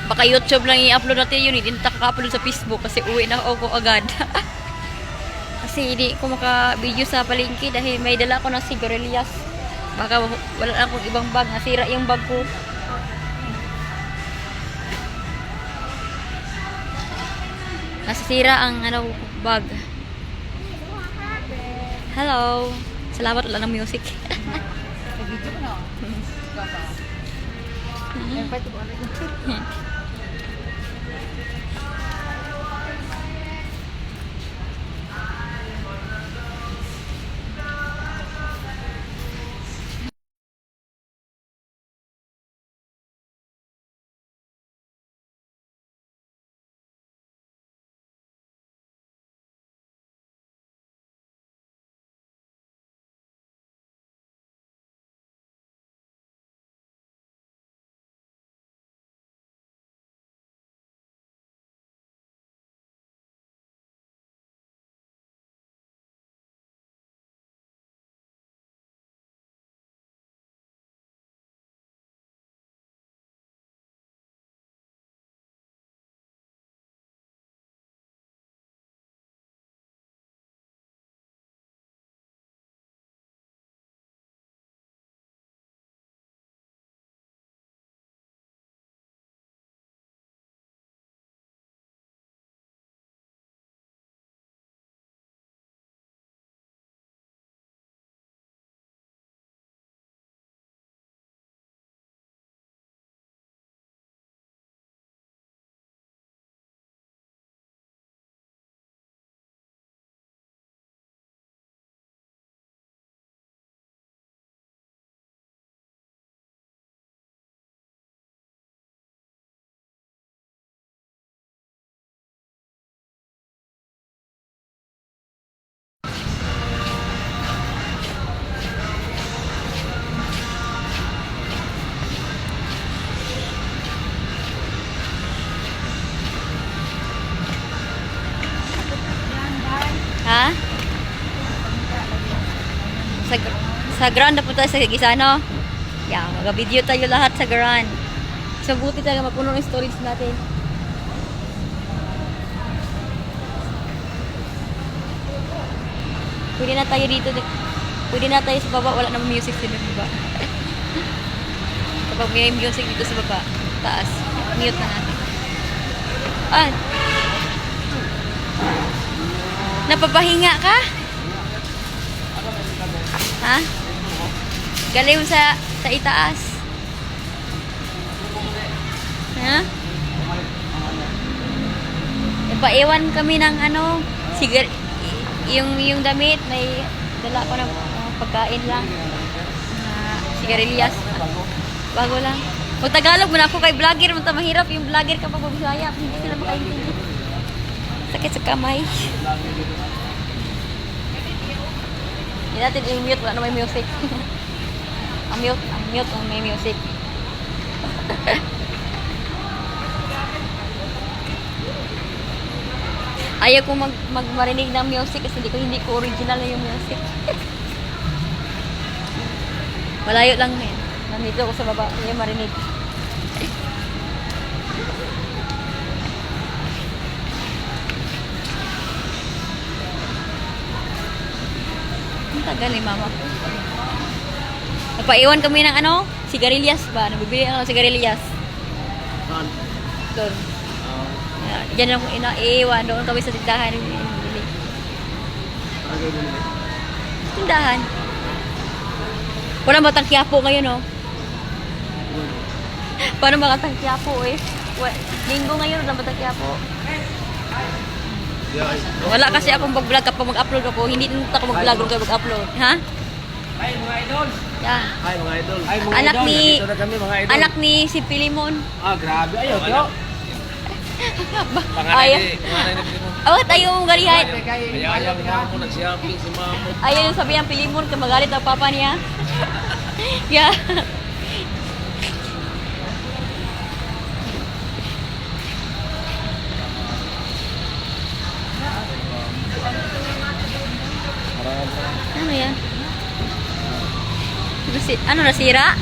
Baka YouTube lang i-upload natin yun. Hindi na kaka-upload sa Facebook kasi uwi na ako agad. Kasi hindi ko maka-video sa palengke dahil may dala ko ng sigarilyas. Baka wala na akong ibang bag. Nasira yung bag ko. Nasisira ang ano, bag. Hello. Salamat wala ng music. Video ko na. Ha? Sa Grand na po tayo sa Gisano. Yeah, mag-video tayo lahat sa Grand. So, buti talaga mapuno ng storage natin. Pwede na tayo dito. Pwede na tayo sa baba. Wala namang music sa baba. Kapag may music dito sa baba, taas. Mute na natin. Ah! Napapahinga ka? Ha? Galing sa itaas. Ha? Ipaiwan kami ng ano, yung damit, may dala ko ng pagkain lang. Sigarilyas. Bago lang. Kung Tagalog mo na ako kay vlogger, mahirap yung vlogger kapag Bisaya, hindi sila makaintindi. Sakit sa kamay. Hindi natin i-mute, wala na may music. Mute ang may music. Ayaw ko marinig ng music kasi hindi ko original na yung music. Malayo lang yan. Nandito ako sa baba, hindi marinig. Tagal ni mama ko. Nagpaiwan kami ng ano? Sigarilyas ba? Nabibili ako ng sigarilyas. Doon. Diyan ako inaiwan. Doon kami sa tindahan. Tindahan. Walang batang Quiapo ngayon, oh. Paano makatang Quiapo, eh? Linggo ngayon, walang batang Quiapo. Wala kasi akong mag-vlog kapag mag-upload ako. Hindi nito ako mag-vlog kapag mag-upload. Ha? Hi mga idol. Yeah. Hi mga idol. Hi mga Anak idol. ni Nandito na kami mga idol. anak ni si Pilimon. Ah, grabe. Ayaw, pero. Ayaw. Panganay na Pilimon. Awat ayaw mong galihan. Ayaw mo nag-shopping si mama. Ayaw yung sabi ng Pilimon kung magalit ang papa niya. Yeah. Ano yan? Ano nasira?